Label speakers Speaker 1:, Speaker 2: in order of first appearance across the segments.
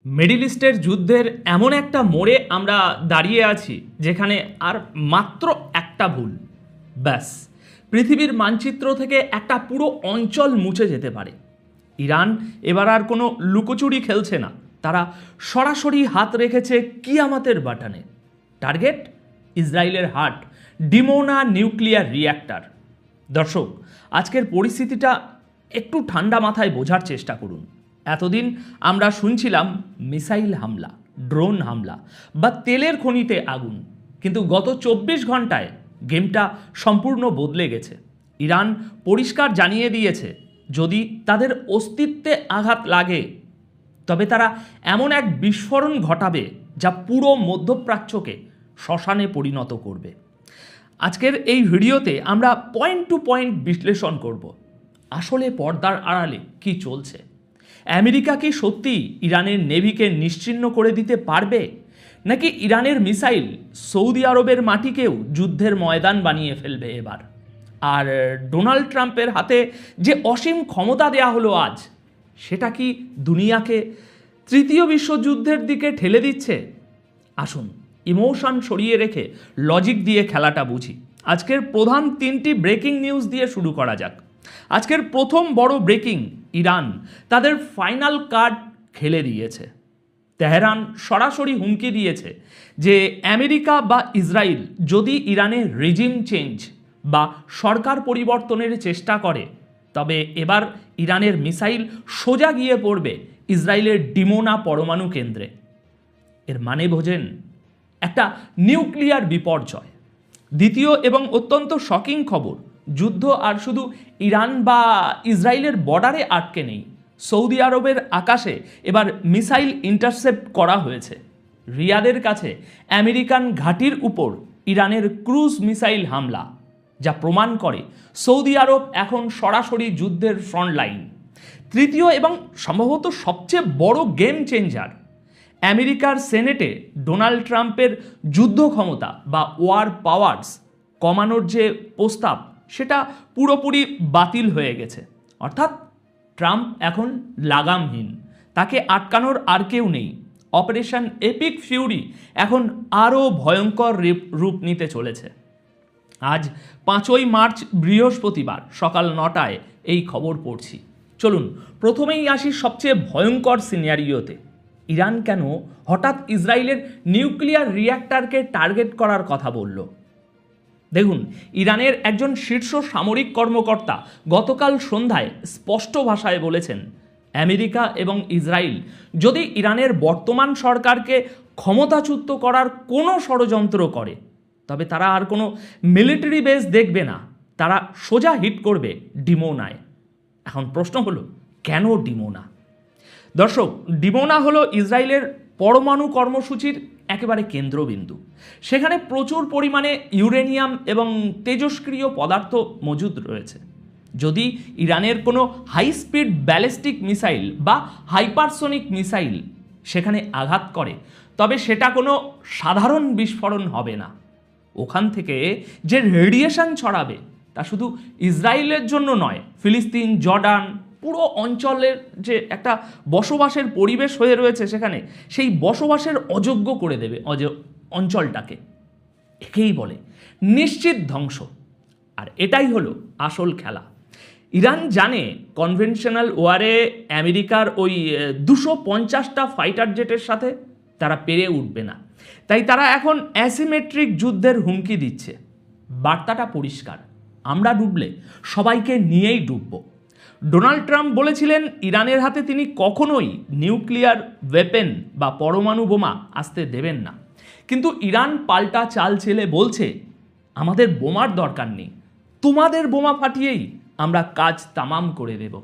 Speaker 1: Middle ইস্টের যুদ্ধের এমন একটা মোড়ে আমরা দাঁড়িয়ে আছি যেখানে আর মাত্র একটা ভুল, ব্যাস পৃথিবীর মানচিত্র থেকে একটা পুরো অঞ্চল মুছে যেতে পারে। ইরান এবার আর কোনো লুকোচুরি খেলছে না, তারা সরাসরি হাত রেখেছে কিয়ামতের বাটনে। টার্গেট ইসরায়েলের হার্ট, ডিমোনা নিউক্লিয়ার রিঅ্যাক্টর। দর্শক, আজকের পরিস্থিতিটা একটু ঠান্ডা মাথায় বোঝার চেষ্টা করুন। এতদিন আমরা শুনছিলাম মিসাইল হামলা, ড্রোন হামলা বা তেলের খনিতে আগুন, কিন্তু গত 24 ঘন্টায় গেমটা সম্পূর্ণ বদলে গেছে। ইরান পরিষ্কার জানিয়ে দিয়েছে, যদি তাদের অস্তিত্বে আঘাত লাগে তবে তারা এমন এক বিস্ফোরণ ঘটাবে যা পুরো মধ্যপ্রাচ্যকে শ্মশানে পরিণত করবে। আজকের এই ভিডিওতে আমরা পয়েন্ট টু পয়েন্ট বিশ্লেষণ করব, আসলে পর্দার আড়ালে কি চলছে। আমেরিকা কি সত্যি ইরানের নেভিকে নিশ্চিহ্ন করে দিতে পারবে, নাকি ইরানের মিসাইল সৌদি আরবের মাটিকেও যুদ্ধের ময়দান বানিয়ে ফেলবে এবার? আর ডোনাল্ড ট্রাম্পের হাতে যে অসীম ক্ষমতা দেয়া হলো আজ, সেটা কি দুনিয়াকে তৃতীয় বিশ্বযুদ্ধের দিকে ঠেলে দিচ্ছে? আসুন ইমোশন সরিয়ে রেখে লজিক দিয়ে খেলাটা বুঝি। আজকের প্রধান 3টি ব্রেকিং নিউজ দিয়ে শুরু করা যাক। আজকের প্রথম বড় ব্রেকিং, ইরান তাদের ফাইনাল কার্ড খেলে দিয়েছে। তেহরান সরাসরি হুমকি দিয়েছে যে আমেরিকা বা ইসরায়েল যদি ইরানে রেজিম চেঞ্জ বা সরকার পরিবর্তনের চেষ্টা করে, তবে এবার ইরানের মিসাইল সোজা গিয়ে পড়বে ইসরায়েলের ডিমোনা পরমাণু কেন্দ্রে। এর মানে বোঝেন, একটা নিউক্লিয়ার বিপর্যয়। দ্বিতীয় এবং অত্যন্ত শকিং খবর, যুদ্ধ আর শুধু ইরান বা ইসরায়েলের বর্ডারে আটকে নেই। সৌদি আরবের আকাশে এবার মিসাইল ইন্টারসেপ্ট করা হয়েছে। রিয়াদের কাছে আমেরিকান ঘাঁটির উপর ইরানের ক্রুজ মিসাইল হামলা, যা প্রমাণ করে সৌদি আরব এখন সরাসরি যুদ্ধের ফ্রন্ট লাইন। তৃতীয় এবং সম্ভবত সবচেয়ে বড় গেম চেঞ্জার, আমেরিকার সেনেটে ডোনাল্ড ট্রাম্পের যুদ্ধ ক্ষমতা বা ওয়ার পাওয়ার্স কমানোর যে প্রস্তাব, সেটা পুরোপুরি বাতিল হয়ে গেছে। অর্থাৎ ট্রাম্প এখন লাগামহীন, তাকে আটকানোর আর কেউ নেই। অপারেশন এপিক ফিউরি এখন আরও ভয়ঙ্কর রূপ নিতে চলেছে। আজ 5ই মার্চ বৃহস্পতিবার সকাল 9টায় এই খবর পড়ছি। চলুন প্রথমেই আসি সবচেয়ে ভয়ঙ্কর সিনারিওতে। ইরান কেন হঠাৎ ইসরায়েলের নিউক্লিয়ার রিঅ্যাক্টরকে টার্গেট করার কথা বলল? দেখুন, ইরানের একজন শীর্ষ সামরিক কর্মকর্তা গতকাল সন্ধ্যায় স্পষ্ট ভাষায় বলেছেন, আমেরিকা এবং ইসরায়েল যদি ইরানের বর্তমান সরকারকে ক্ষমতাচ্যুত করার কোনো ষড়যন্ত্র করে, তবে তারা আর কোনো মিলিটারি বেস দেখবে না, তারা সোজা হিট করবে ডিমোনায়। এখন প্রশ্ন হলো, কেন ডিমোনা? দর্শক, ডিমোনা হলো ইসরায়েলের পরমাণু কর্মসূচির একেবারে কেন্দ্রবিন্দু। সেখানে প্রচুর পরিমাণে ইউরেনিয়াম এবং তেজস্ক্রিয় পদার্থ মজুদ রয়েছে। যদি ইরানের কোনো হাই স্পিড ব্যালিস্টিক মিসাইল বা হাইপারসোনিক মিসাইল সেখানে আঘাত করে, তবে সেটা কোনো সাধারণ বিস্ফোরণ হবে না। ওখান থেকে যে রেডিয়েশন ছড়াবে তা শুধু ইসরায়েলের জন্য নয়, ফিলিস্তিন, জর্ডান, পুরো অঞ্চলের যে একটা বসবাসের পরিবেশ হয়ে রয়েছে সেখানে, সেই বসবাসের অযোগ্য করে দেবে অঞ্চলটাকে। একেই বলে নিশ্চিত ধ্বংস। আর এটাই হলো আসল খেলা। ইরান জানে কনভেনশনাল ওয়ারে আমেরিকার ওই 250টা ফাইটার জেটের সাথে তারা পেরে উঠবে না, তাই তারা এখন অ্যাসিমেট্রিক যুদ্ধের হুমকি দিচ্ছে। বার্তাটা পরিষ্কার, আমরা ডুবলে সবাইকে নিয়েই ডুবব। ডোনাল্ড ট্রাম্প বলেছিলেন ইরানের হাতে তিনি কখনোই নিউক্লিয়ার ওয়েপেন বা পরমাণু বোমা আসতে দেবেন না, কিন্তু ইরান পাল্টা চাল ছেলে বলছে, আমাদের বোমার দরকার নেই, তোমাদের বোমা ফাটিয়েই আমরা কাজ তামাম করে দেব।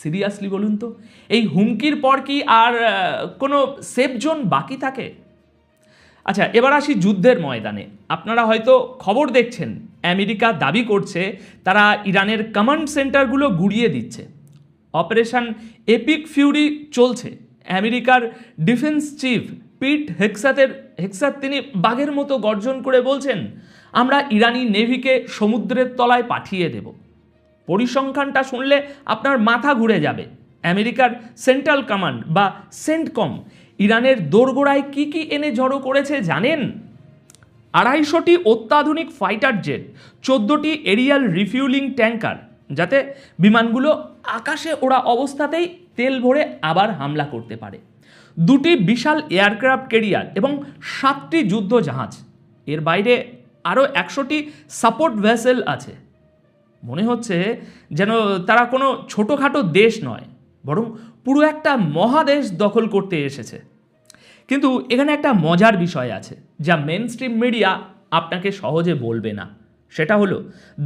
Speaker 1: সিরিয়াসলি বলুন তো, এই হুমকির পর কি আর কোনো সেফ জোন বাকি থাকে? আচ্ছা, এবার আসি যুদ্ধের ময়দানে। আপনারা হয়তো খবর দেখছেন, আমেরিকা দাবি করছে তারা ইরানের কমান্ড সেন্টারগুলো গুড়িয়ে দিচ্ছে। অপারেশন এপিক ফিউরি চলছে। আমেরিকার ডিফেন্স চিফ পিট হেক্সাত তিনি বাঘের মতো গর্জন করে বলছেন, আমরা ইরানি নেভিকে সমুদ্রের তলায় পাঠিয়ে দেব। পরিসংখ্যানটা শুনলে আপনার মাথা ঘুরে যাবে। আমেরিকার সেন্ট্রাল কমান্ড বা সেন্টকম ইরানের দোরগোড়ায় কি কি এনে জড়ো করেছে জানেন? 250টি অত্যাধুনিক ফাইটার জেট, 14টি এরিয়াল রিফিউলিং ট্যাঙ্কার, যাতে বিমানগুলো আকাশে ওড়া অবস্থাতেই তেল ভরে আবার হামলা করতে পারে, 2টি বিশাল এয়ারক্রাফট ক্যারিয়ার এবং 7টি যুদ্ধ জাহাজ। এর বাইরে আরও 100টি সাপোর্ট ভেসেল আছে। মনে হচ্ছে যেন তারা কোনো ছোটোখাটো দেশ নয়, বরং পুরো একটা মহাদেশ দখল করতে এসেছে। কিন্তু এখানে একটা মজার বিষয় আছে যা মেন স্ট্রিম মিডিয়া আপনাকে সহজে বলবে না। সেটা হলো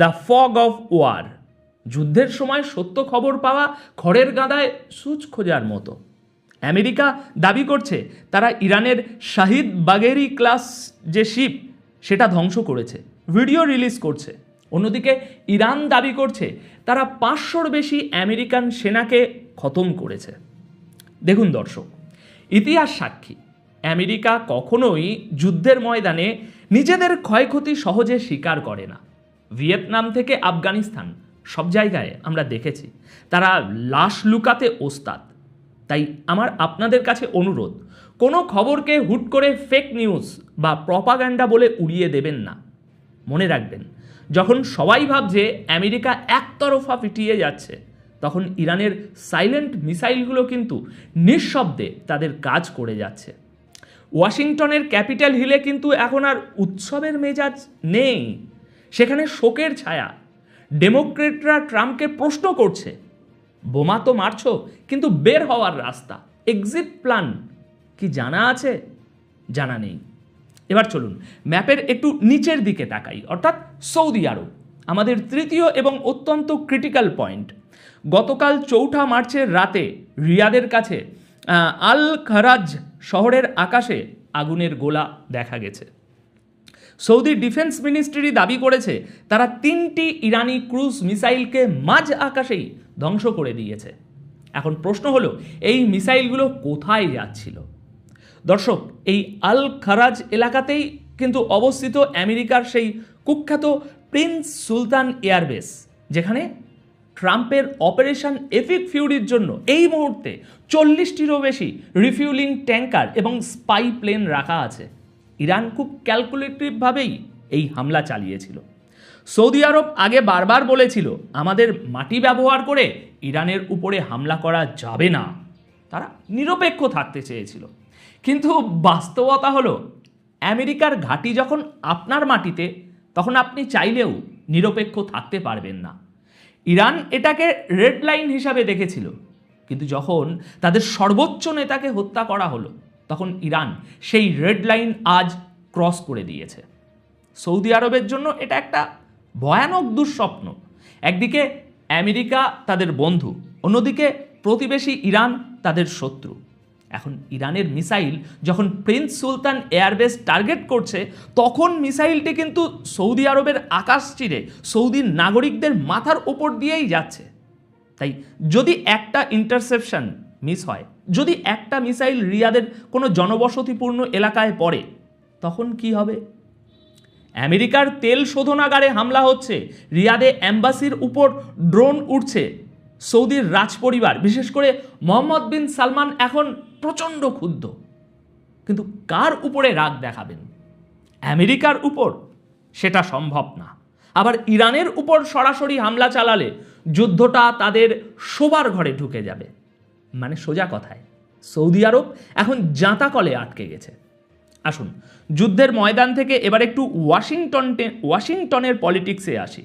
Speaker 1: দ্য ফগ অফ ওয়ার। যুদ্ধের সময় সত্য খবর পাওয়া খড়ের গাদায় সূচ খোঁজার মতো। আমেরিকা দাবি করছে তারা ইরানের শাহিদ বাগেরি ক্লাস যে শিপ সেটা ধ্বংস করেছে, ভিডিও রিলিজ করছে। অন্যদিকে ইরান দাবি করছে তারা 500-র বেশি আমেরিকান সেনাকে খতম করেছে। দেখুন দর্শক, ইতিহাস সাক্ষী, আমেরিকা কখনোই যুদ্ধের ময়দানে নিজেদের ক্ষয়ক্ষতি সহজে স্বীকার করে না। ভিয়েতনাম থেকে আফগানিস্তান সব জায়গায় আমরা দেখেছি তারা লাশ লুকাতে ওস্তাদ। তাই আমার আপনাদের কাছে অনুরোধ, কোনো খবরকে হুট করে ফেক নিউজ বা প্রপাগান্ডা বলে উড়িয়ে দেবেন না। মনে রাখবেন, যখন সবাই ভাবছে আমেরিকা একতরফা পিটিয়ে যাচ্ছে, তখন ইরানের সাইলেন্ট মিসাইলগুলো কিন্তু নিঃশব্দে তাদের কাজ করে যাচ্ছে। ওয়াশিংটনের ক্যাপিটাল হিলে কিন্তু এখন আর উৎসবের মেজাজ নেই, সেখানে শোকের ছায়া। ডেমোক্রেটরা ট্রাম্পকে প্রশ্ন করছে, বোমা তো মারছো, কিন্তু বের হওয়ার রাস্তা, এক্সিট প্ল্যান কি জানা আছে? জানা নেই। এবার চলুন ম্যাপের একটু নিচের দিকে তাকাই, অর্থাৎ সৌদি আরব, আমাদের তৃতীয় এবং অত্যন্ত ক্রিটিক্যাল পয়েন্ট। গতকাল 4 মার্চের রাতে রিয়াদের কাছে আল খারাজ শহরের আকাশে আগুনের গোলা দেখা গেছে। সৌদি ডিফেন্স মিনিস্ট্রি দাবি করেছে তারা 3টি ইরানি ক্রুজ মিসাইলকে মাঝ আকাশেই ধ্বংস করে দিয়েছে। এখন প্রশ্ন হলো, এই মিসাইলগুলো কোথায় যাচ্ছিল? দর্শক, এই আল খারাজ এলাকাতেই কিন্তু অবস্থিত আমেরিকার সেই কুখ্যাত প্রিন্স সুলতান এয়ারবেস, যেখানে ট্রাম্পের অপারেশন এপিক ফিউরির জন্য এই মুহূর্তে 40টিরও বেশি রিফিউলিং ট্যাঙ্কার এবং স্পাই প্লেন রাখা আছে। ইরান খুব ক্যালকুলেটিভভাবেই এই হামলা চালিয়েছিল। সৌদি আরব আগে বারবার বলেছিল আমাদের মাটি ব্যবহার করে ইরানের উপরে হামলা করা যাবে না, তারা নিরপেক্ষ থাকতে চেয়েছিল। কিন্তু বাস্তবতা হলো, আমেরিকার ঘাঁটি যখন আপনার মাটিতে, তখন আপনি চাইলেও নিরপেক্ষ থাকতে পারবেন না। ইরান এটাকে রেড লাইন হিসাবে দেখেছিল, কিন্তু যখন তাদের সর্বোচ্চ নেতাকে হত্যা করা হলো, তখন ইরান সেই রেড লাইন আজ ক্রস করে দিয়েছে। সৌদি আরবের জন্য এটা একটা ভয়ানক দুঃস্বপ্ন। একদিকে আমেরিকা তাদের বন্ধু, অন্যদিকে প্রতিবেশী ইরান তাদের শত্রু। এখন ইরানের মিসাইল যখন প্রিন্স সুলতান এয়ারবেস টার্গেট করছে, তখন মিসাইলটি কিন্তু সৌদি আরবের আকাশ চিরে সৌদির নাগরিকদের মাথার ওপর দিয়েই যাচ্ছে। তাই যদি একটা ইন্টারসেপশন মিস হয়, যদি একটা মিসাইল রিয়াদের কোনো জনবসতিপূর্ণ এলাকায় পড়ে, তখন কি হবে? আমেরিকার তেল শোধনাগারে হামলা হচ্ছে, রিয়াদে অ্যাম্বাসির উপর ড্রোন উঠছে। সৌদির রাজপরিবার, বিশেষ করে মোহাম্মদ বিন সালমান এখন প্রচণ্ড ক্ষুব্ধ। কিন্তু কার উপরে রাগ দেখাবেন? আমেরিকার উপর? সেটা সম্ভব না। আবার ইরানের উপর সরাসরি হামলা চালালে যুদ্ধটা তাদের শোবার ঘরে ঢুকে যাবে। মানে সোজা কথায়, সৌদি আরব এখন জাঁতা কলে আটকে গেছে। আসুন যুদ্ধের ময়দান থেকে এবার একটু ওয়াশিংটনের পলিটিক্সে আসি,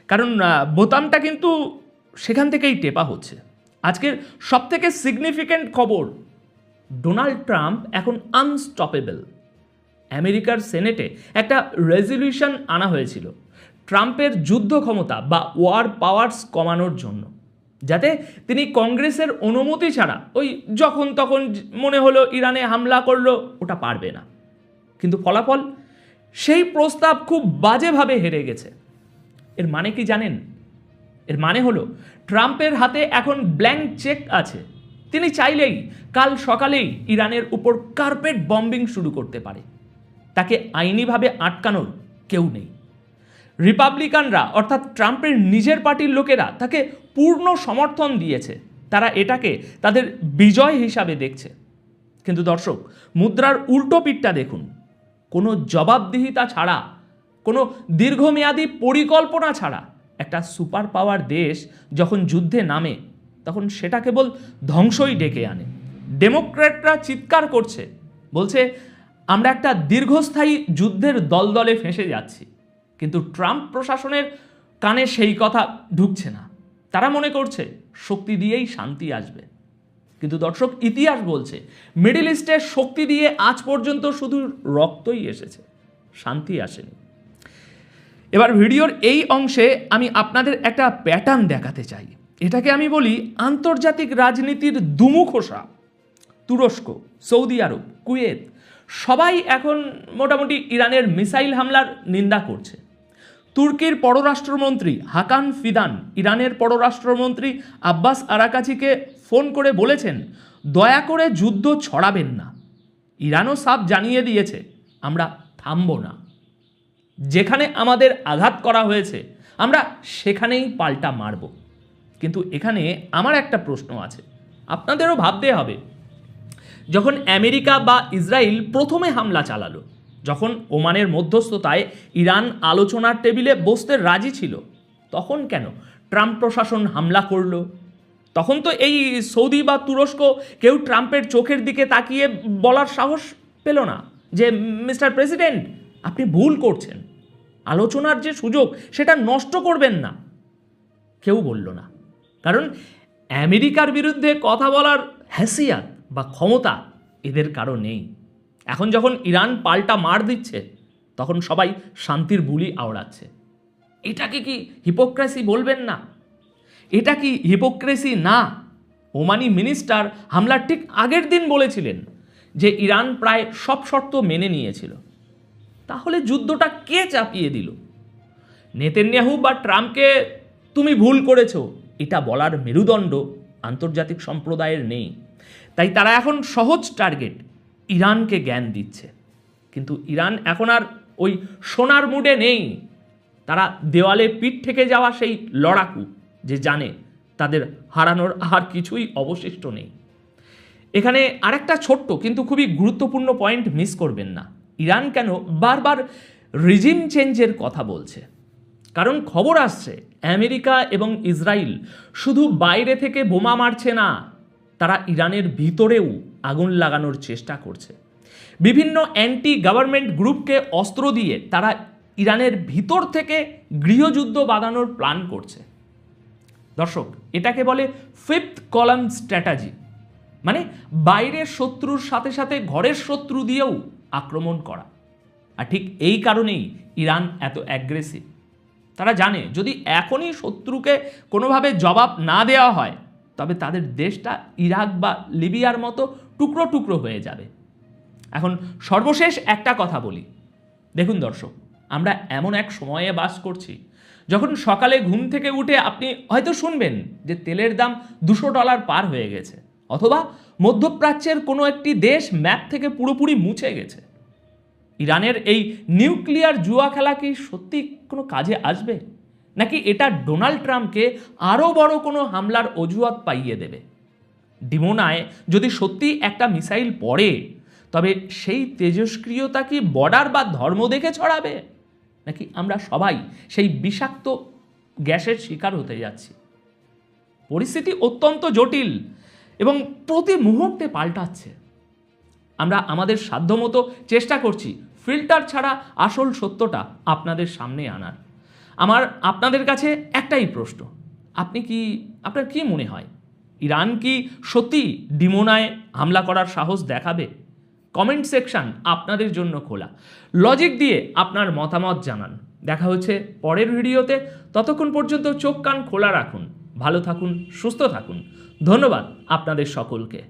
Speaker 1: কারণ বোতামটা কিন্তু সেখান থেকেই টেপা হচ্ছে। আজকের সবথেকে সিগনিফিক্যান্ট খবর, ডোনাল্ড ট্রাম্প এখন আনস্টপেবল। আমেরিকার সেনেটে একটা রেজলিউশন আনা হয়েছিল ট্রাম্পের যুদ্ধ ক্ষমতা বা ওয়ার পাওয়ার্স কমানোর জন্য, যাতে তিনি কংগ্রেসের অনুমতি ছাড়া ওই যখন তখন মনে হলো ইরানে হামলা করলো, ওটা পারবে না। কিন্তু ফলাফল, সেই প্রস্তাব খুব বাজেভাবে হেরে গেছে। এর মানে কি জানেন? এর মানে হলো ট্রাম্পের হাতে এখন ব্ল্যাঙ্ক চেক আছে। তিনি চাইলেই কাল সকালেই ইরানের উপর কার্পেট বম্বিং শুরু করতে পারে। তাকে আইনিভাবে আটকানোর কেউ নেই। রিপাবলিকানরা, অর্থাৎ ট্রাম্পের নিজের পার্টির লোকেরা তাকে পূর্ণ সমর্থন দিয়েছে। তারা এটাকে তাদের বিজয় হিসাবে দেখছে। কিন্তু দর্শক, মুদ্রার উল্টো পিঠটা দেখুন। কোনো জবাবদিহিতা ছাড়া, কোনো দীর্ঘমেয়াদী পরিকল্পনা ছাড়া একটা সুপার পাওয়ার দেশ যখন যুদ্ধে নামে তখন সেটা কেবল ধ্বংসই ডেকে আনে। ডেমোক্র্যাটরা চিৎকার করছে, বলছে আমরা একটা দীর্ঘস্থায়ী যুদ্ধের দলদলে ফেঁসে যাচ্ছি। কিন্তু ট্রাম্প প্রশাসনের কানে সেই কথা ঢুকছে না। তারা মনে করছে শক্তি দিয়েই শান্তি আসবে। কিন্তু দর্শক, ইতিহাস বলছে মিডল ইস্টে শক্তি দিয়ে আজ পর্যন্ত শুধু রক্তই এসেছে, শান্তি আসেনি। এবার ভিডিওর এই অংশে আমি আপনাদের একটা প্যাটার্ন দেখাতে চাই। এটাকে আমি বলি আন্তর্জাতিক রাজনীতির দুমুখোসা। তুরস্ক, সৌদি আরব, কুয়েত সবাই এখন মোটামুটি ইরানের মিসাইল হামলার নিন্দা করছে। তুর্কির পররাষ্ট্রমন্ত্রী হাকান ফিদান ইরানের পররাষ্ট্রমন্ত্রী আব্বাস আরাকাচিকে ফোন করে বলেছেন, দয়া করে যুদ্ধ ছড়াবেন না। ইরানও সাফ জানিয়ে দিয়েছে, আমরা থামব না। যেখানে আমাদের আঘাত করা হয়েছে আমরা সেখানেই পাল্টা মারব। কিন্তু এখানে আমার একটা প্রশ্ন আছে, আপনাদেরও ভাবতে হবে। যখন আমেরিকা বা ইসরায়েল প্রথমে হামলা চালালো, যখন ওমানের মধ্যস্থতায় ইরান আলোচনার টেবিলে বসতে রাজি ছিল, তখন কেন ট্রাম্প প্রশাসন হামলা করলো? তখন তো এই সৌদি বা তুরস্ক কেউ ট্রাম্পের চোখের দিকে তাকিয়ে বলার সাহস পেল না যে মিস্টার প্রেসিডেন্ট, আপনি ভুল করছেন, আলোচনার যে সুযোগ সেটা নষ্ট করবেন না। কেউ বলল না, কারণ আমেরিকার বিরুদ্ধে কথা বলার হ্যাসিয়াত বা ক্ষমতা এদের কারো নেই। এখন যখন ইরান পাল্টা মার দিচ্ছে, তখন সবাই শান্তির বুলি আওড়াচ্ছে। এটাকে কি হিপোক্রেসি বলবেন না? এটা কি হিপোক্রেসি না? ওমানি মিনিস্টার হামলার ঠিক আগের দিন বলেছিলেন যে ইরান প্রায় সব শর্ত মেনে নিয়েছিল। তাহলে যুদ্ধটা কে চাপিয়ে দিল? নেতানিয়াহু বা ট্রাম্পকে তুমি ভুল করেছো এটা বলার মেরুদণ্ড আন্তর্জাতিক সম্প্রদায়ের নেই। তাই তারা এখন সহজ টার্গেট ইরানকে জ্ঞান দিচ্ছে। কিন্তু ইরান এখন আর ওই সোনার মুডে নেই। তারা দেওয়ালে পিঠ থেকে যাওয়া সেই লড়াকু, যে জানে তাদের হারানোর আর কিছুই অবশিষ্ট নেই। এখানে আরেকটা ছোট্ট কিন্তু খুবই গুরুত্বপূর্ণ পয়েন্ট মিস করবেন না। ইরান কেন বারবার রিজিম চেঞ্জের কথা বলছে? কারণ খবর আসছে আমেরিকা এবং ইসরায়েল শুধু বাইরে থেকে বোমা মারছে না, তারা ইরানের ভিতরেও আগুন লাগানোর চেষ্টা করছে। বিভিন্ন অ্যান্টি গভর্নমেন্ট গ্রুপকে অস্ত্র দিয়ে তারা ইরানের ভিতর থেকে গৃহযুদ্ধ বাঁধানোর প্ল্যান করছে। দর্শক, এটাকে বলে ফিফথ কলাম স্ট্র্যাটেজি, মানে বাইরের শত্রুর সাথে সাথে ঘরের শত্রু দিয়েও আক্রমণ করা। আর ঠিক এই কারণেই ইরান এত অ্যাগ্রেসিভ। তারা জানে যদি এখনই শত্রুকে কোনোভাবে জবাব না দেওয়া হয়, তবে তাদের দেশটা ইরাক বা লিবিয়ার মতো টুকরো টুকরো হয়ে যাবে। এখন সর্বশেষ একটা কথা বলি, দেখুন দর্শক, আমরা এমন এক সময়ে বাস করছি যখন সকালে ঘুম থেকে উঠে আপনি হয়তো শুনবেন যে তেলের দাম $200 পার হয়ে গেছে, অথবা মধ্যপ্রাচ্যের কোনো একটি দেশ ম্যাপ থেকে পুরোপুরি মুছে গেছে। ইরানের এই নিউক্লিয়ার জুয়া খেলা কি সত্যি কোনো কাজে আসবে, নাকি এটা ডোনাল্ড ট্রাম্পকে আরও বড় কোনো হামলার অজুহাত পাইয়ে দেবে? ডিমোনায় যদি সত্যি একটা মিসাইল পড়ে, তবে সেই তেজস্ক্রিয়তা কি বর্ডার বা ধর্ম দেখে ছড়াবে, নাকি আমরা সবাই সেই বিষাক্ত গ্যাসের শিকার হতে যাচ্ছি? পরিস্থিতি অত্যন্ত জটিল এবং প্রতি মুহূর্তে পাল্টাচ্ছে। আমরা আমাদের সাধ্যমতো চেষ্টা করছি ফিল্টার ছাড়া আসল সত্যটা আপনাদের সামনে আনার। আমার আপনাদের কাছে একটাই প্রশ্ন, আপনার কি মনে হয়, ইরান কি সত্যি ডিমোনায় হামলা করার সাহস দেখাবে? কমেন্ট সেকশন আপনাদের জন্য খোলা। লজিক দিয়ে আপনার মতামত জানান। দেখা হচ্ছে পরের ভিডিওতে। ততক্ষণ পর্যন্ত চোখ কান খোলা রাখুন, ভালো থাকুন, সুস্থ থাকুন। ধন্যবাদ আপনাদের সকলকে।